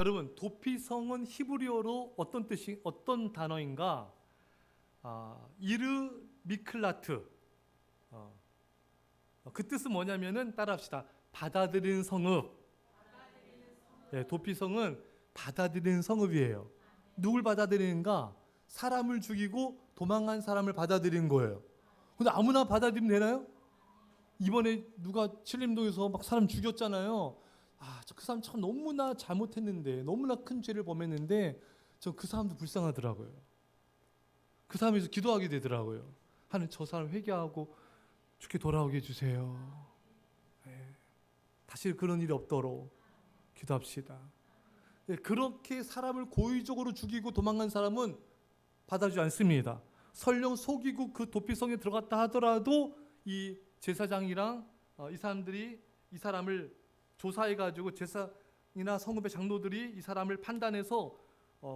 여러분, 도피성은 히브리어로 어떤 단어인가? 이르 미클라트. 그 뜻은 뭐냐면은 따라합시다. 받아들이는 성읍. 예, 도피성은 받아들이는 성읍이에요. 누굴 받아들이는가? 사람을 죽이고 도망간 사람을 받아들이는 거예요. 근데 아무나 받아들이면 되나요? 이번에 누가 칠림동에서 막 사람 죽였잖아요. 그 사람 참 너무나 잘못했는데, 너무나 큰 죄를 범했는데, 저 그 사람도 불쌍하더라고요. 그 사람에서 기도하게 되더라고요. 하는 저 사람 회개하고 죽게 돌아오게 해주세요. 네. 다시 그런 일이 없도록 기도합시다. 네, 그렇게 사람을 고의적으로 죽이고 도망간 사람은 받아주지 않습니다. 설령 속이고 그 도피성에 들어갔다 하더라도 이 제사장이랑 이 사람들이 이 사람을 조사해가지고 제사장이나 성읍의 장로들이 이 사람을 판단해서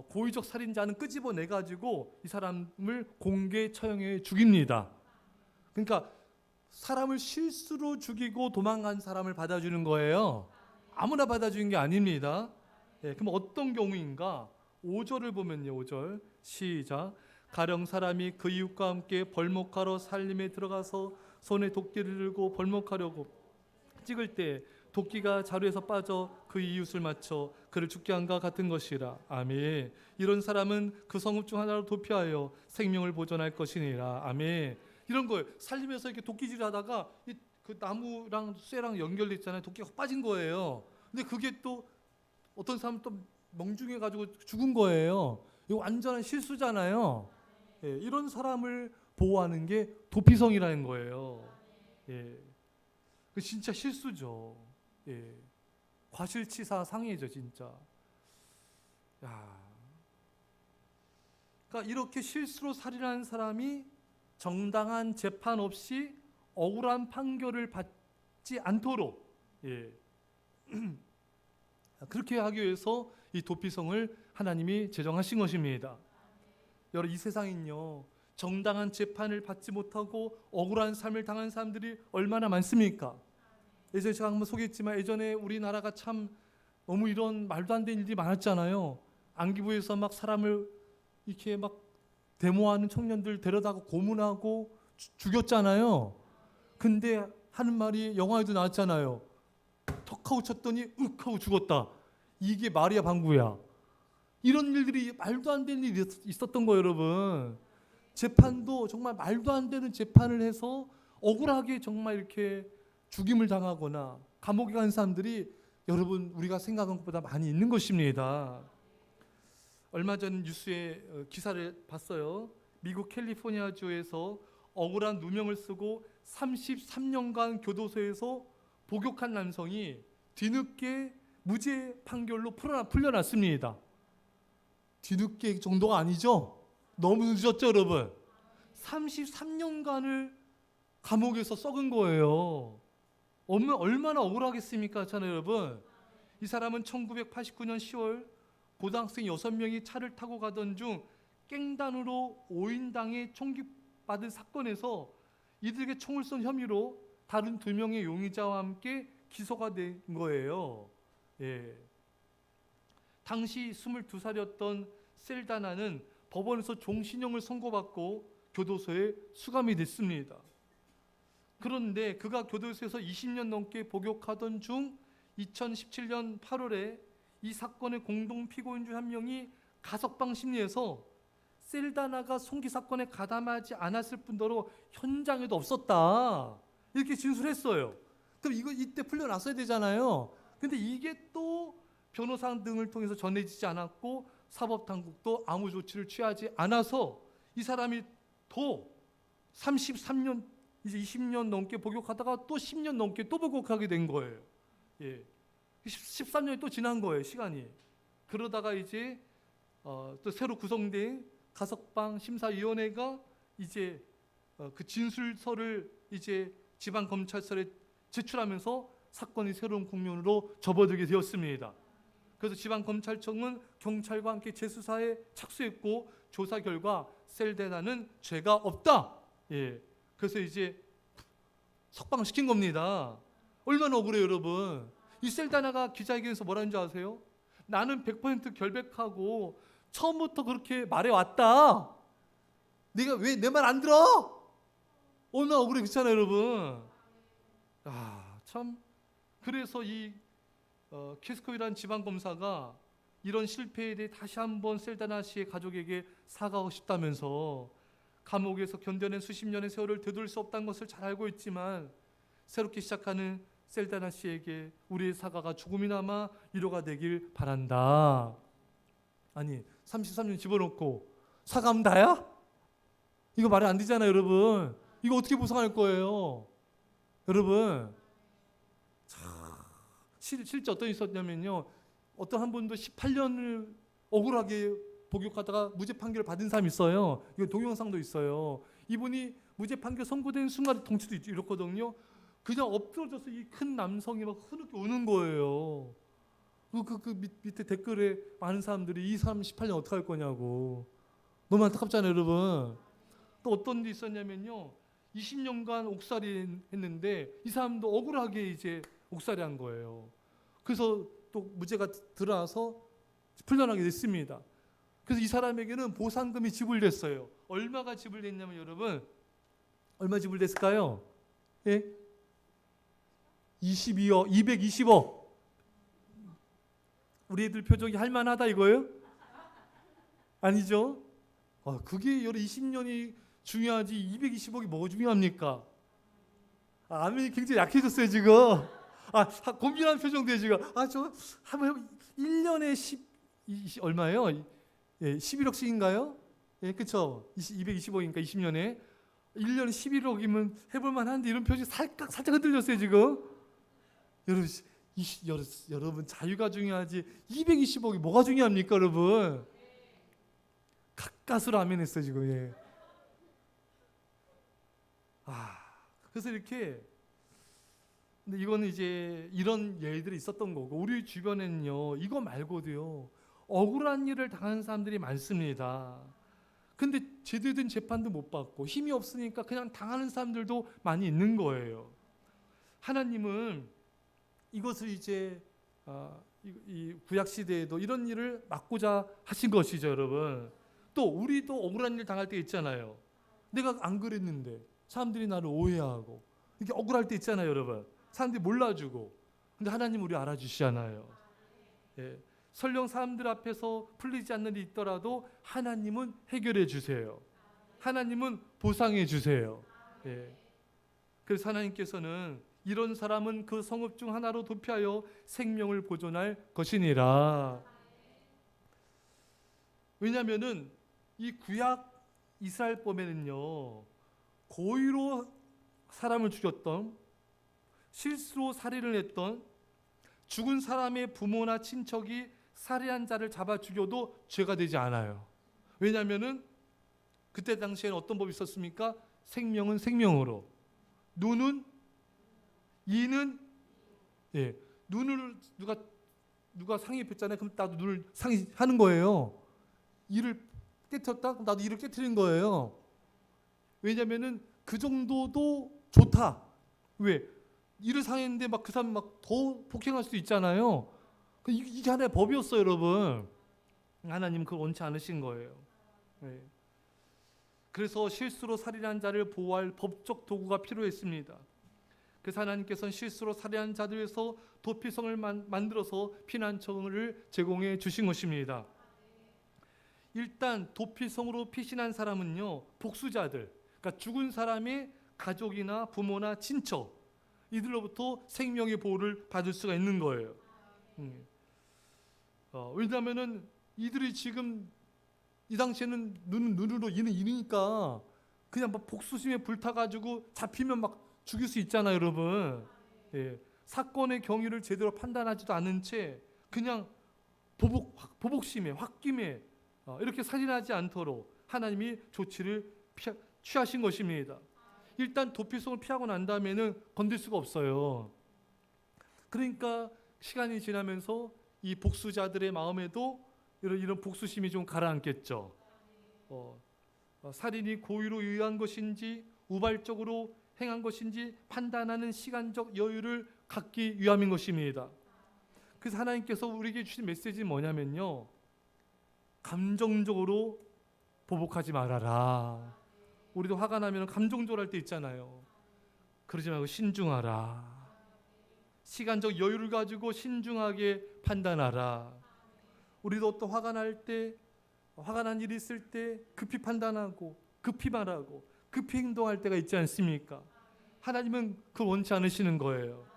고의적 살인자는 끄집어내가지고 이 사람을 공개 처형해 죽입니다. 그러니까 사람을 실수로 죽이고 도망간 사람을 받아주는 거예요. 아무나 받아주는 게 아닙니다. 예, 그럼 어떤 경우인가? 5절을 보면요. 5절 시작. 가령 사람이 그 이웃과 함께 벌목하러 살림에 들어가서 손에 도끼를 들고 벌목하려고 찍을 때 도끼가 자루에서 빠져 그 이웃을 맞춰 그를 죽게 한과 같은 것이라. 아멘. 이런 사람은 그 성읍 중 하나로 도피하여 생명을 보존할 것이니라. 아멘. 이런 거예요. 살림에서 이렇게 도끼질하다가 그 나무랑 쇠랑 연결돼 있잖아요. 도끼가 빠진 거예요. 근데 그게 또 어떤 사람은 또 멍중해 가지고 죽은 거예요. 이거 완전한 실수잖아요. 예, 이런 사람을 보호하는 게 도피성이라는 거예요. 예, 그 진짜 실수죠. 예, 과실치사 상해죠, 진짜. 야, 그러니까 이렇게 실수로 살인한 사람이 정당한 재판 없이 억울한 판결을 받지 않도록, 예, 그렇게 하기 위해서 이 도피성을 하나님이 제정하신 것입니다. 여러분, 이 세상은요, 정당한 재판을 받지 못하고 억울한 삶을 당한 사람들이 얼마나 많습니까? 예전에 제가 한번 소개했지만 예전에 우리나라가 참 너무 이런 말도 안 되는 일들이 많았잖아요. 안기부에서 막 사람을 이렇게 막 데모하는 청년들 데려다가 고문하고 죽였잖아요. 근데 하는 말이 영화에도 나왔잖아요. 턱 하고 쳤더니 윽 하고 죽었다. 이게 말이야 방구야. 이런 일들이 말도 안 되는 일이 있었던 거예요, 여러분. 재판도 정말 말도 안 되는 재판을 해서 억울하게 정말 이렇게 죽임을 당하거나 감옥에 간 사람들이 여러분 우리가 생각한 것보다 많이 있는 것입니다. 얼마 전 뉴스에 기사를 봤어요. 미국 캘리포니아주에서 억울한 누명을 쓰고 33년간 교도소에서 복역한 남성이 뒤늦게 무죄 판결로 풀려났습니다. 뒤늦게 정도가 아니죠? 너무 늦었죠, 여러분? 33년간을 감옥에서 썩은 거예요. 얼마나 억울하겠습니까, 저는 여러분? 이 사람은 1989년 10월 고등학생 6명이 차를 타고 가던 중 깽단으로 오인당에 총격받은 사건에서 이들에게 총을 쏜 혐의로 다른 2명의 용의자와 함께 기소가 된 거예요. 예. 당시 22살이었던 셀다나는 법원에서 종신형을 선고받고 교도소에 수감이 됐습니다. 그런데 그가 교도소에서 20년 넘게 복역하던 중 2017년 8월에 이 사건의 공동 피고인 중 한 명이 가석방 심리에서 셀다나가 총기 사건에 가담하지 않았을 뿐더러 현장에도 없었다. 이렇게 진술했어요. 그럼 이때 풀려났어야 되잖아요. 근데 이게 또 변호사 등을 통해서 전해지지 않았고 사법당국도 아무 조치를 취하지 않아서 이 사람이 더 33년 이제 20년 넘게 복역하다가 또 10년 넘게 또 복역하게 된 거예요. 예. 13년이 또 지난 거예요, 시간이. 그러다가 이제 또 새로 구성된 가석방 심사위원회가 이제 그 진술서를 이제 지방검찰서에 제출하면서 사건이 새로운 국면으로 접어들게 되었습니다. 그래서 지방검찰청은 경찰과 함께 재수사에 착수했고 조사 결과 셀다나는 죄가 없다. 예. 그래서 이제 석방시킨 겁니다. 얼마나 억울해요, 여러분. 이 셀다나가 기자회견에서 뭐라는 줄 아세요? 나는 100% 결백하고 처음부터 그렇게 말해왔다. 네가 왜 내 말 안 들어? 얼마나 억울해, 그렇잖아요, 여러분. 참. 그래서 이 키스코이라는 지방검사가 이런 실패에 대해 다시 한번 셀다나 씨의 가족에게 사과하고 싶다면서 감옥에서 견뎌낸 수십 년의 세월을 되돌릴 수 없다는 것을 잘 알고 있지만 새롭게 시작하는 셀다나 씨에게 우리의 사과가 조금이나마 위로가 되길 바란다. 아니 33년 집어넣고 사과하면 다야? 이거 말이 안 되잖아요, 여러분. 이거 어떻게 보상할 거예요? 여러분, 실제 어떤 일이 있었냐면요, 어떤 한 분도 18년을 억울하게 복역하다가 무죄 판결을 받은 사람이 있어요. 이거 동영상도 있어요. 이분이 무죄 판결 선고된 순간 동치도 이렇거든요. 그냥 엎드러져서 이 큰 남성이 막 흐느껴 우는 거예요. 밑에 댓글에 많은 사람들이 이 사람 18년 어떻게 할 거냐고. 너무 안타깝잖아요, 여러분. 또 어떤 일이 있었냐면요, 20년간 옥살이 했는데 이 사람도 억울하게 이제 옥살이 한 거예요. 그래서 또 무죄가 드러나서 풀려나게 됐습니다. 그래서 이 사람에게는 보상금이 지불됐어요. 얼마가 지불됐냐면 여러분, 얼마 지불됐을까요? 예? 22억, 220억. 우리 애들 표정이 할만하다 이거예요? 아니죠? 그게 여러 20년이 중요하지 220억이 뭐가 중요합니까? 아멘이 굉장히 약해졌어요 지금. 고민하는 표정도 지금. 저 한번 1년에 얼마예요? 예, 11억씩인가요? 예, 그렇죠. 220억이니까 20년에 1년에 11억이면 해볼만 한데 이런 표정이 살짝 흔들렸어요 지금. 여러분 자유가 중요하지 220억이 뭐가 중요합니까, 여러분? 가까스로 아멘 했어요 지금. 예. 그래서 이렇게, 근데 이거는 이제 이런 예들이 있었던 거고, 우리 주변에는요 이거 말고도요 억울한 일을 당하는 사람들이 많습니다. 근데 제대로 된 재판도 못 받고 힘이 없으니까 그냥 당하는 사람들도 많이 있는 거예요. 하나님은 이것을 이제 이 구약 시대에도 이런 일을 막고자 하신 것이죠, 여러분. 또 우리도 억울한 일 당할 때 있잖아요. 내가 안 그랬는데 사람들이 나를 오해하고 이렇게 억울할 때 있잖아요, 여러분. 사람들이 몰라주고. 근데 하나님 우리 알아주시잖아요. 예. 설령 사람들 앞에서 풀리지 않는 일이 있더라도 하나님은 해결해 주세요. 하나님은 보상해 주세요. 예. 그래서 하나님께서는 이런 사람은 그 성읍 중 하나로 도피하여 생명을 보존할 것이니라. 왜냐하면은 이 구약 이스라엘법에는요 고의로 사람을 죽였던, 실수로 살인을 했던, 죽은 사람의 부모나 친척이 살해한 자를 잡아 죽여도 죄가 되지 않아요. 왜냐하면은 그때 당시에는 어떤 법이 있었습니까? 생명은 생명으로, 이는 눈을 누가 상해했잖아요. 그럼 나도 눈을 상해하는 거예요. 이를 깨트렸다? 그럼 나도 이를 깨트린 거예요. 왜냐면은 그 정도도 좋다. 왜? 이를 상했는데 막 그 사람 막 더 폭행할 수도 있잖아요. 이게 하나의 법이었어요, 여러분. 하나님은 그걸 원치 않으신 거예요. 네. 그래서 실수로 살인한 자를 보호할 법적 도구가 필요했습니다. 그래서 하나님께서는 실수로 살해한 자들 위해서 도피성을 만들어서 피난처를 제공해 주신 것입니다. 일단 도피성으로 피신한 사람은요 복수자들, 그러니까 죽은 사람의 가족이나 부모나 친척, 이들로부터 생명의 보호를 받을 수가 있는 거예요. 왜냐하면은 이들이 지금 이 당시에는 눈으로 이는 일이니까 그냥 막 복수심에 불타가지고 잡히면 막 죽일 수 있잖아요, 여러분. 예. 사건의 경위를 제대로 판단하지도 않은 채 그냥 보복심에 홧김에 이렇게 살인하지 않도록 하나님이 조치를 취하신 것입니다. 일단 도피성을 피하고 난 다음에는 건들 수가 없어요. 그러니까 시간이 지나면서 이 복수자들의 마음에도 이런 복수심이 좀 가라앉겠죠. 살인이 고의로 의한 것인지 우발적으로 행한 것인지 판단하는 시간적 여유를 갖기 위함인 것입니다. 그래서 하나님께서 우리에게 주신 메시지는 뭐냐면요, 감정적으로 보복하지 말아라. 우리도 화가 나면 감정적으로 할 때 있잖아요. 그러지 말고 신중하라. 시간적 여유를 가지고 신중하게 판단하라. 우리도 또 화가 난 일이 있을 때 급히 판단하고 급히 말하고 급히 행동할 때가 있지 않습니까? 하나님은 그걸 원치 않으시는 거예요.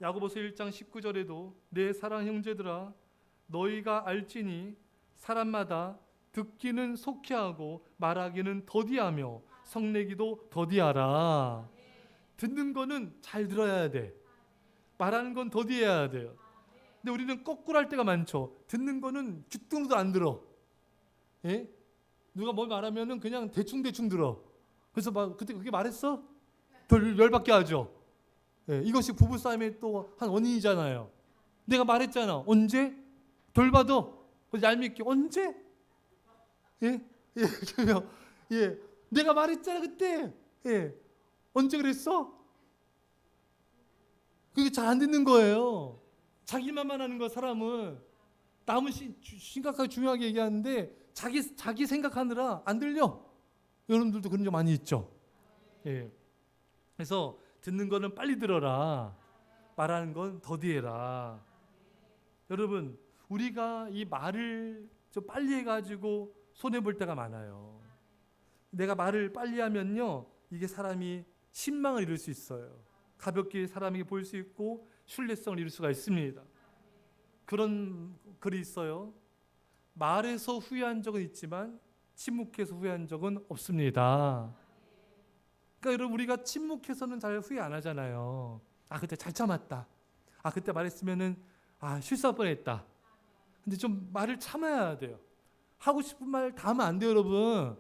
야고보서 1장 19절에도 내 사랑 형제들아 너희가 알지니 사람마다 듣기는 속히 하고 말하기는 더디하며 성내기도 더디하라. 듣는 거는 잘 들어야 돼. 말하는 건 더디해야 돼요. 근데 우리는 거꾸로 할 때가 많죠. 듣는 거는 귓등으로도 안 들어. 예? 누가 뭘 말하면은 그냥 대충 들어. 그래서 막 그때 그렇게 말했어? 덜 열받게 하죠. 예, 이것이 부부싸움의 또 한 원인이잖아요. 내가 말했잖아. 언제? 덜 받아. 얄밉게 언제? 예? 예, 그러면 예, 내가 말했잖아 그때. 예, 언제 그랬어? 그게 잘 안 듣는 거예요. 자기만만 하는 거 사람은. 남은 심각하게 중요하게 얘기하는데 자기 생각하느라 안 들려. 여러분들도 그런 적 많이 있죠. 예. 그래서 듣는 거는 빨리 들어라. 말하는 건 더디해라. 여러분, 우리가 이 말을 좀 빨리 해가지고 손해 볼 때가 많아요. 내가 말을 빨리 하면요, 이게 사람이 신망을 잃을 수 있어요. 가볍게 사람에게 보일 수 있고 신뢰성을 잃을 수가 있습니다. 그런 글이 있어요. 말해서 후회한 적은 있지만 침묵해서 후회한 적은 없습니다. 그러니까 여러분, 우리가 침묵해서는 잘 후회 안 하잖아요. 아, 그때 잘 참았다. 아, 그때 말했으면은 실수할 뻔했다. 근데 좀 말을 참아야 돼요. 하고 싶은 말 다 하면 안 돼요, 여러분.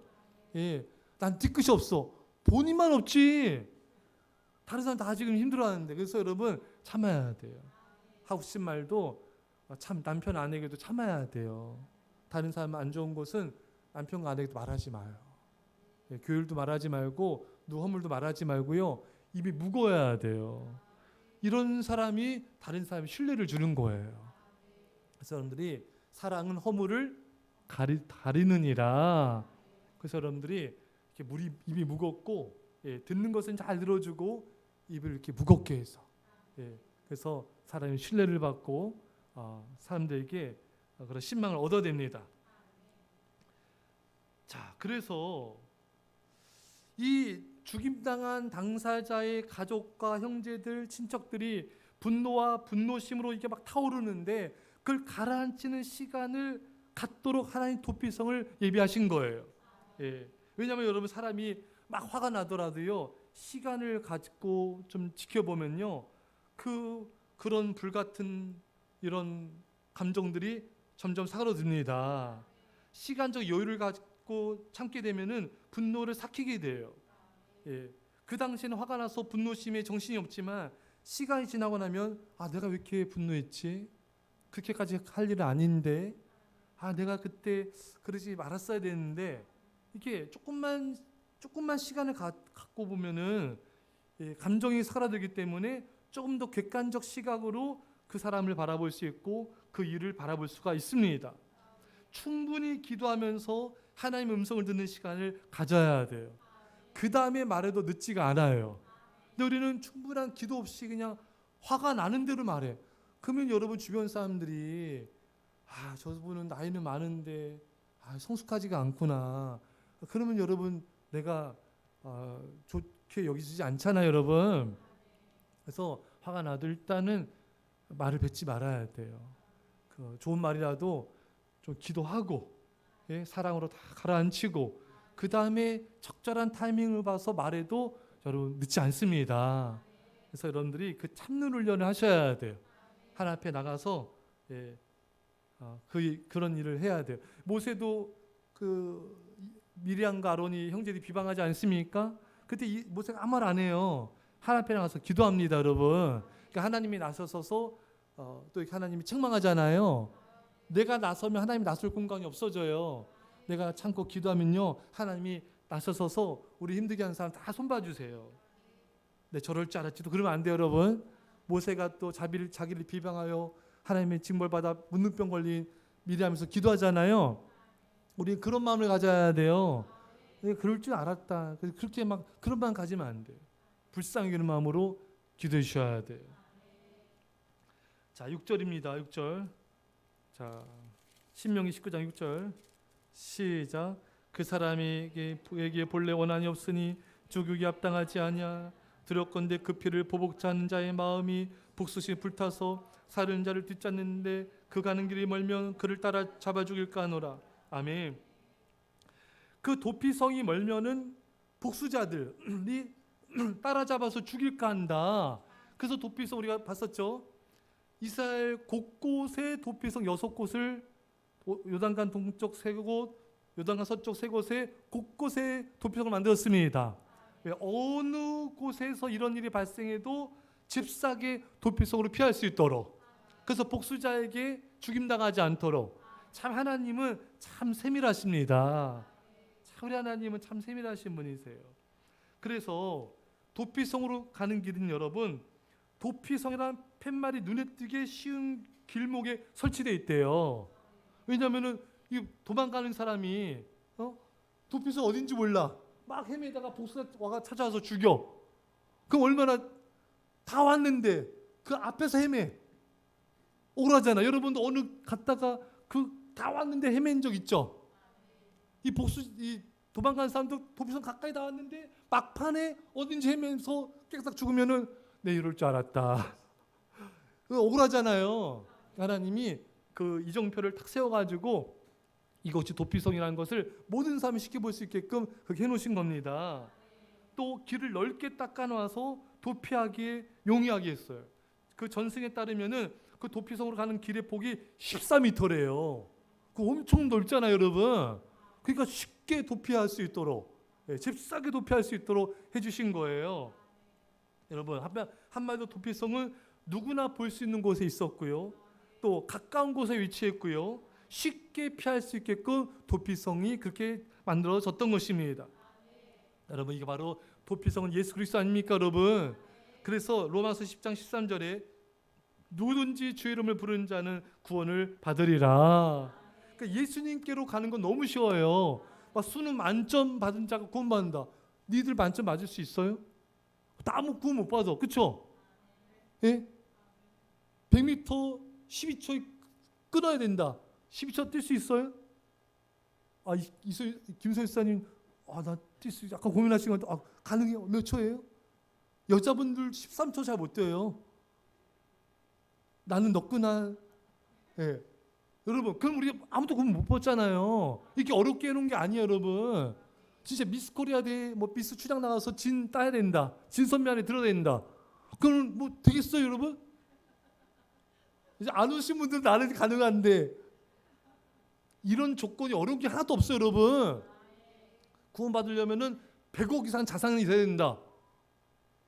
예, 난 뒤끝이 없어. 본인만 없지. 다른 사람 다 지금 힘들어하는데. 그래서 여러분 참아야 돼요. 하고 싶은 말도 참 남편 아내에게도 참아야 돼요. 다른 사람 안 좋은 것은 남편과 아내에게도 말하지 마요. 예, 교율도 말하지 말고 누허물도 말하지 말고요. 입이 무거워야 돼요. 이런 사람이 다른 사람의 신뢰를 주는 거예요. 그래서 여러분들이 사랑은 허물을 가리느니라. 그래서 여러분들이 이렇게 입이 무겁고, 예, 듣는 것은 잘 들어주고 입을 이렇게 무겁게 해서, 예, 그래서 사람이 신뢰를 받고 사람들에게 그런 신망을 얻어냅니다. 자, 그래서 이 죽임당한 당사자의 가족과 형제들, 친척들이 분노와 분노심으로 이게 막 타오르는데 그걸 가라앉히는 시간을 갖도록 하나님 도피성을 예비하신 거예요. 예. 왜냐하면 여러분, 사람이 막 화가 나더라도요, 시간을 갖고 좀 지켜보면요, 그런 불같은 이런 감정들이 점점 사그러듭니다. 시간적 여유를 갖고 참게 되면은 분노를 삭히게 돼요. 예. 그 당시에는 화가 나서 분노심에 정신이 없지만 시간이 지나고 나면 내가 왜 이렇게 분노했지? 그렇게까지 할 일은 아닌데, 내가 그때 그러지 말았어야 되는데, 이게 조금만 시간을 갖고 보면은, 예, 감정이 사라지기 때문에 조금 더 객관적 시각으로 그 사람을 바라볼 수 있고 그 일을 바라볼 수가 있습니다. 충분히 기도하면서 하나님의 음성을 듣는 시간을 가져야 돼요. 그 다음에 말해도 늦지가 않아요. 근데 우리는 충분한 기도 없이 그냥 화가 나는 대로 말해. 그러면 여러분 주변 사람들이 저분은 나이는 많은데 성숙하지가 않구나. 그러면 여러분 내가 좋게 여기지 않잖아요, 여러분. 그래서 화가 나도 일단은 말을 뱉지 말아야 돼요. 좋은 말이라도 좀 기도하고, 예, 사랑으로 다 가라앉히고 그 다음에 적절한 타이밍을 봐서 말해도 여러분 늦지 않습니다. 그래서 여러분들이 그 참는 훈련을 하셔야 돼요. 하나님 앞에 나가서, 예, 그런 일을 해야 돼요. 모세도 미리암과 아론이 형제들이 비방하지 않습니까? 그때 모세가 아무 말 안 해요. 하나님 앞에 나가서 기도합니다, 여러분. 그러니까 하나님이 나서서 또 하나님이 책망하잖아요. 내가 나서면 하나님이 나설 공간이 없어져요. 내가 참고 기도하면요, 하나님이 나서서 우리 힘들게 하는 사람 다 손봐주세요. 네, 저럴 줄 알았지도 그러면 안 돼요, 여러분. 모세가 또 자기를 비방하여 하나님의 징벌받아 문둥병 걸린 미리암에서 기도하잖아요. 우리 그런 마음을 가져야 돼요. 그럴 줄 알았다. 그렇게 막 그런 마음 가지면 안 돼요. 불쌍히 여기는 마음으로 기도해 주셔야 돼요. 자, 6절입니다. 6절. 자, 신명기 19장 6절. 시작. 그 사람에게 본래 원한이 없으니 죽이기 합당하지 아니하. 들었건대 그 피를 보복자 하는 자의 마음이 북수시 불타서 살은 자를 뒤쫓는데 그 가는 길이 멀면 그를 따라 잡아 죽일까 하노라. 아멘. 그 도피성이 멀면은 복수자들이 따라잡아서 죽일까 한다. 그래서 도피성 우리가 봤었죠. 이스라엘 곳곳에 도피성 6곳을 요단강 동쪽 3곳, 요단강 서쪽 3곳에 곳곳에 도피성을 만들었습니다. 어느 곳에서 이런 일이 발생해도 잽싸게 도피성으로 피할 수 있도록, 그래서 복수자에게 죽임당하지 않도록. 참 하나님은 참 세밀하십니다. 우리 하나님은 참 세밀하신 분이세요. 그래서 도피성으로 가는 길은 여러분, 도피성이라는 팻말이 눈에 띄게 쉬운 길목에 설치되어 있대요. 왜냐하면은 이 도망가는 사람이 도피성 어딘지 몰라. 막 헤매다가 복수가 찾아와서 죽여. 그럼 얼마나 다 왔는데 그 앞에서 헤매. 억울하잖아. 여러분도 어느 갔다가 그 다 왔는데 헤맨 적 있죠? 이 도망가는 사람도 도피성 가까이 다 왔는데 막판에 어딘지 헤매면서 깨끗 죽으면은 내 이럴 줄 알았다. 억울하잖아요. 하나님이 그 이정표를 탁 세워가지고 이것이 도피성이라는 것을 모든 사람이 쉽게 볼 수 있게끔 그렇게 해놓으신 겁니다. 또 길을 넓게 닦아놔서 도피하기에 용이하게 했어요. 그 전승에 따르면은 그 도피성으로 가는 길의 폭이 14m래요. 그 엄청 넓잖아요, 여러분. 그러니까 쉽게 도피할 수 있도록, 잽싸게 도피할 수 있도록 해주신 거예요. 여러분, 한마디로 도피성은 누구나 볼 수 있는 곳에 있었고요. 또 가까운 곳에 위치했고요. 쉽게 피할 수 있게끔 도피성이 그렇게 만들어졌던 것입니다. 여러분, 이게 바로 도피성은 예수 그리스도 아닙니까, 여러분? 그래서 로마서 10장 13절에 누구든지 주의 이름을 부르는 자는 구원을 받으리라. 그러니까 예수님께로 가는 건 너무 쉬워요. 막 수능 만점 받은 자가 구원받는다. 니들 만점 맞을 수 있어요? 아무 구원 못 받아. 그렇죠? 예? 100m 12초에 끊어야 된다. 12초 뛸 수 있어요? 김소희 사님, 나 뛸 수 있어. 아까 고민하신 건데, 가능해요. 몇 초예요? 여자분들 13초 잘 못 뛰어요. 나는 넣구나. 예. 여러분, 그럼 우리 아무도 그건 못 봤잖아요. 이렇게 어렵게 해놓은 게 아니에요, 여러분. 진짜 미스 코리아 대회, 미스 출장 나가서 진 따야 된다. 진 선배 안에 들어야 된다. 그럼 되겠어요, 여러분? 이제 안 오신 분들은 나는 가능한데, 이런 조건이 어려운 게 하나도 없어요, 여러분. 구원받으려면은 100억 이상 자산이 있어야 된다.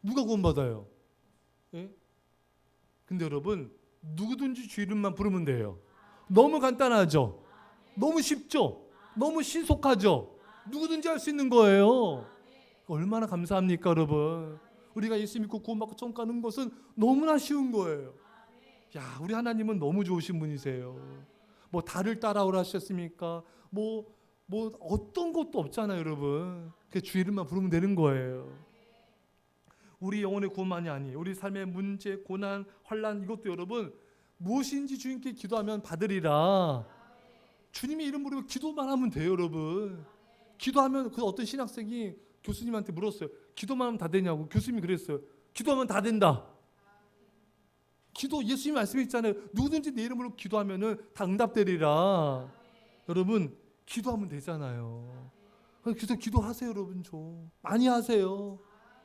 누가 구원받아요? 예? 근데 여러분, 누구든지 주 이름만 부르면 돼요. 너무 간단하죠? 너무 쉽죠? 너무 신속하죠? 누구든지 할 수 있는 거예요. 얼마나 감사합니까, 여러분? 우리가 예수 믿고 구원받고 천국 가는 것은 너무나 쉬운 거예요. 야, 우리 하나님은 너무 좋으신 분이세요. 달을 따라오라 하셨습니까? 어떤 것도 없잖아요, 여러분. 그 주 이름만 부르면 되는 거예요. 우리 영혼의 구원만이 아니에요. 우리 삶의 문제, 고난, 환난, 이것도 여러분 무엇인지 주님께 기도하면 받으리라. 주님의 이름 부르면 기도만 하면 돼요, 여러분. 기도하면, 그 어떤 신학생이 교수님한테 물었어요. 기도만 하면 다 되냐고. 교수님이 그랬어요. 기도하면 다 된다. 기도, 예수님 말씀이 있잖아요. 누구든지 내 이름으로 기도하면은 다 응답되리라. 여러분, 기도하면 되잖아요. 그래서 기도하세요, 여러분. 좀 많이 하세요.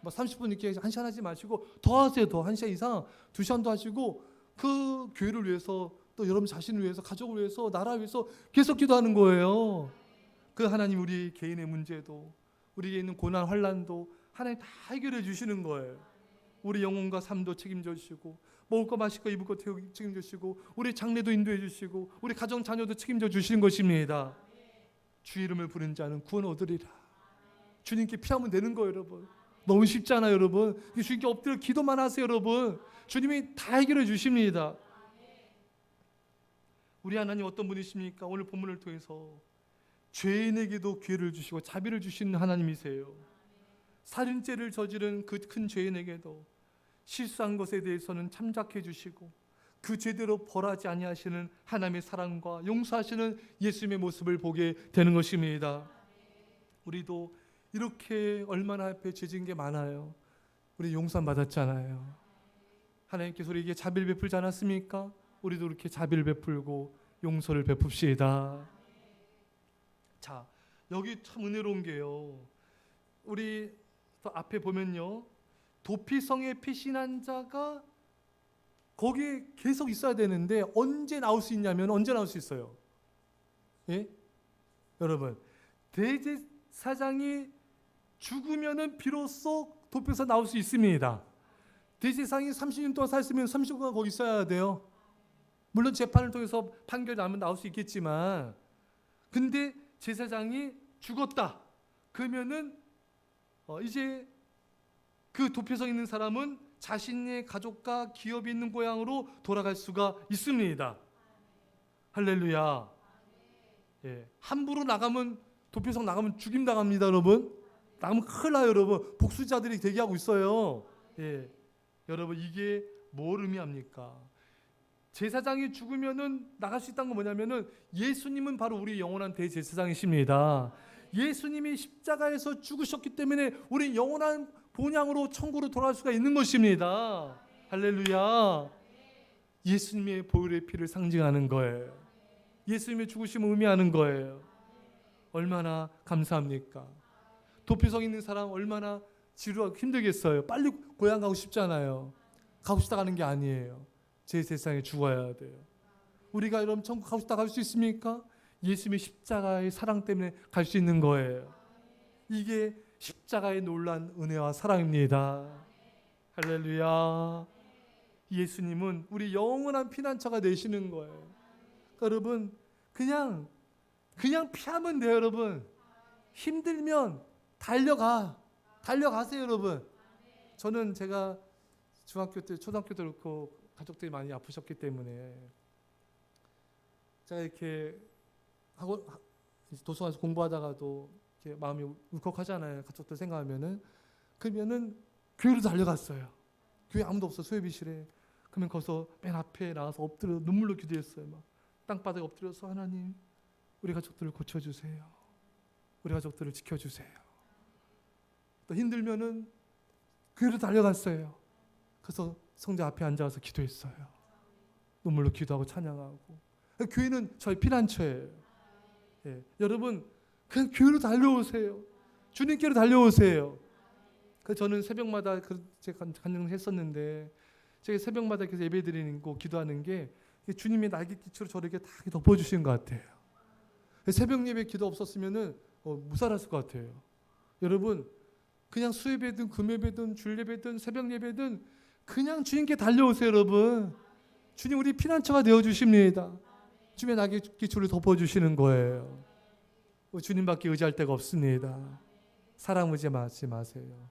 30분 이렇게 1시간 하지 마시고 더 하세요. 더 1시간 이상, 2시간도 하시고, 그 교회를 위해서, 또 여러분 자신을 위해서, 가족을 위해서, 나라 위해서 계속 기도하는 거예요. 그 하나님, 우리 개인의 문제도, 우리에게 있는 고난 환난도 하나님 다 해결해 주시는 거예요. 우리 영혼과 삶도 책임져 주시고, 먹을 거 마실 거 입을 거 책임져 주시고, 우리 장래도 인도해 주시고, 우리 가정 자녀도 책임져 주시는 것입니다. 주 이름을 부른 자는 구원 얻으리라. 주님께 피하면 되는 거예요, 여러분. 너무 쉽잖아요, 여러분. 주님께 엎드려 기도만 하세요, 여러분. 주님이 다 해결해 주십니다. 우리 하나님 어떤 분이십니까? 오늘 본문을 통해서 죄인에게도 기회를 주시고 자비를 주시는 하나님이세요. 살인죄를 저지른 그 큰 죄인에게도 실수한 것에 대해서는 참작해 주시고 그 죄대로 벌하지 아니하시는 하나님의 사랑과 용서하시는 예수님의 모습을 보게 되는 것입니다. 우리도 이렇게 얼마나 앞에 죄진 게 많아요. 우리 용서 받았잖아요. 하나님께서 우리에게 자비를 베풀지 않았습니까? 우리도 이렇게 자비를 베풀고 용서를 베풉시다. 자, 여기 참 은혜로운 게요. 우리 또 앞에 보면요, 도피성에 피신한 자가 거기에 계속 있어야 되는데 언제 나올 수 있냐면 언제 나올 수 있어요? 예? 여러분, 대제사장이 죽으면은 비로소 도피에서 나올 수 있습니다. 대제사장이 30년 동안 살았으면 30년 거기 있어야 돼요. 물론 재판을 통해서 판결이 나면 나올 수 있겠지만, 근데 제사장이 죽었다 그러면은 이제 그 도피성에 있는 사람은 자신의 가족과 기업이 있는 고향으로 돌아갈 수가 있습니다. 할렐루야. 예, 함부로 나가면 도피성 나가면 죽임 당합니다, 여러분. 나가면 큰일 나요, 여러분. 복수자들이 대기하고 있어요. 예, 여러분 이게 뭘 의미합니까? 제사장이 죽으면은 나갈 수 있다는 건 뭐냐면은 예수님은 바로 우리 영원한 대제사장이십니다. 예수님이 십자가에서 죽으셨기 때문에 우리 영원한 본향으로 천국으로 돌아갈 수가 있는 것입니다. 할렐루야. 예수님의 보혈의 피를 상징하는 거예요. 예수님의 죽으심을 의미하는 거예요. 얼마나 감사합니까? 도피성에 있는 사람 얼마나 지루하고 힘들겠어요. 빨리 고향 가고 싶잖아요. 가고 싶다 가는 게 아니에요. 제 세상에 죽어야 돼요. 우리가 여러분 천국 가고 싶다 갈 수 있습니까? 예수님의 십자가의 사랑 때문에 갈 수 있는 거예요. 이게 십자가의 놀란 은혜와 사랑입니다. 할렐루야. 예수님은 우리 영원한 피난처가 되시는 거예요. 그러니까 여러분 그냥 피하면 돼요, 여러분. 힘들면 달려가세요, 여러분. 저는 제가 중학교 때, 초등학교 때 그렇고 가족들이 많이 아프셨기 때문에 제가 이렇게 하고 도서관에서 공부하다가도 이렇게 마음이 울컥하잖아요. 가족들 생각하면은. 그러면은 교회로 달려갔어요. 교회 아무도 없어, 수혜비실에. 그러면 거기서 맨 앞에 나와서 엎드려 눈물로 기도했어요. 막 땅바닥에 엎드려서 하나님, 우리 가족들을 고쳐주세요. 우리 가족들을 지켜주세요. 또 힘들면은 교회로 달려갔어요. 그래서 성자 앞에 앉아서 기도했어요. 눈물로 기도하고 찬양하고. 교회는 저희 피난처예요. 예, 여러분 그냥 교회로 달려오세요. 주님께로 달려오세요. 그래서 저는 새벽마다 제가 간증했었는데 제가 새벽마다 계속 예배드리는 거 기도하는 게 주님의 날개깃으로 저에게 다 덮어주신 것 같아요. 새벽 예배 기도 없었으면은 무살했을 것 같아요. 여러분 그냥 수예배든 금예배든 줄예배든 새벽 예배든 그냥 주님께 달려오세요, 여러분. 주님 우리 피난처가 되어주십니다. 주님의 날개깃으로 덮어주시는 거예요. 주님밖에 의지할 데가 없습니다. 사람 의지하지 마세요.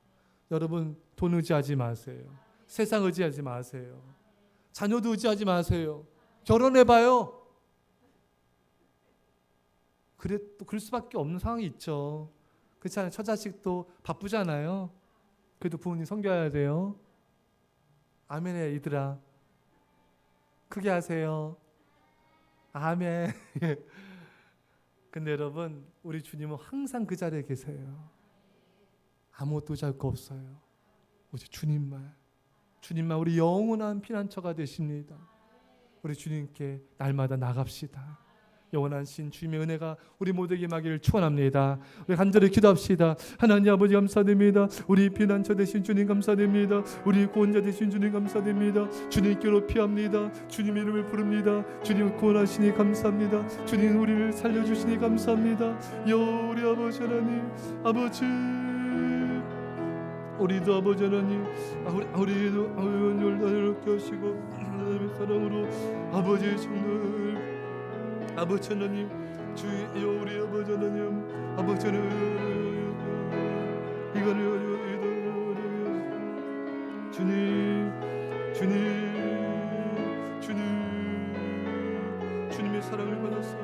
여러분 돈 의지하지 마세요. 세상 의지하지 마세요. 자녀도 의지하지 마세요. 결혼해봐요. 그럴 수밖에 없는 상황이 있죠. 그렇잖아요. 처자식도 바쁘잖아요. 그래도 부모님 섬겨야 돼요. 아멘해, 이들아. 크게 하세요. 아멘. 근데 여러분 우리 주님은 항상 그 자리에 계세요. 아무것도 잘 거 없어요. 오직 주님만 우리 영원한 피난처가 되십니다. 우리 주님께 날마다 나갑시다. 영원한 신 주님의 은혜가 우리 모두에게 임하기를 축원합니다. 우리 간절히 기도합시다. 하나님 아버지 감사드립니다. 우리 피난처 되신 주님 감사드립니다. 우리 구원자 되신 주님 감사드립니다. 주님께로 피합니다. 주님 이름을 부릅니다. 주님 구원하시니 감사합니다. 주님 우리를 살려주시니 감사합니다. 여 우리 아버지 하나님, 아버지 우리도 아버지 하나님, 우리도 이렇게 하시고 하나님의 사랑으로 아버지의 정말 아버지 하나님, 주여 우리 아버지 하나님, 아버지 하나님, 이거는 주님, 주님, 주님의 사랑을 받아서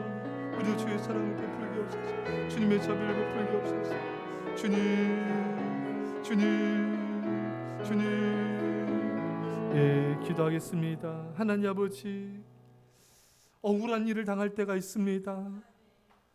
우리도 주의 사랑을 베풀게 없소서. 주님의 자비를 베풀게 없소서. 주님, 예, 기도하겠습니다. 하나님 아버지, 억울한 일을 당할 때가 있습니다.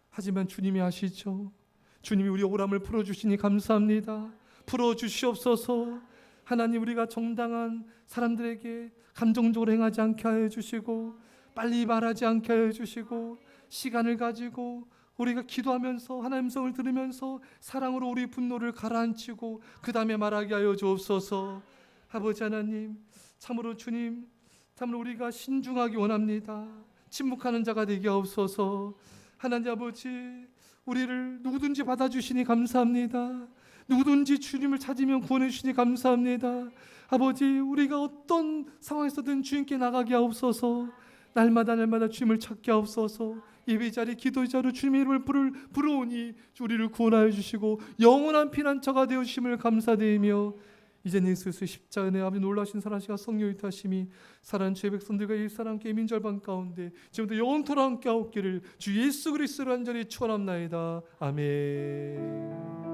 하지만 주님이 아시죠. 주님이 우리 억울함을 풀어주시니 감사합니다. 풀어주시옵소서. 하나님, 우리가 정당한 사람들에게 감정적으로 행하지 않게 하여 주시고, 빨리 말하지 않게 하여 주시고, 시간을 가지고 우리가 기도하면서 하나님 음성을 들으면서 사랑으로 우리 분노를 가라앉히고 그 다음에 말하게 하여 주옵소서. 아버지 하나님, 참으로 주님, 참으로 우리가 신중하기 원합니다. 침묵하는 자가 되게 하옵소서. 하나님 아버지, 우리를 누구든지 받아주시니 감사합니다. 누구든지 주님을 찾으면 구원해 주시니 감사합니다. 아버지, 우리가 어떤 상황에서든 주님께 나가게 하옵소서. 날마다 주님을 찾게 하옵소서. 예배자리 기도자로 주님의 이름을 부르오니 우리를 구원하여 주시고 영원한 피난처가 되어 주심을 감사드리며, 이제는 예수의 십자가 내 아버지 놀라신 사랑하시가 성령의 타심이 사랑하는 주의 백성들과 예수와 함께 민절반 가운데 지금부터 영원토록 함께 하옵기를 주 예수 그리스도로 간절히 축원합나이다. 아멘.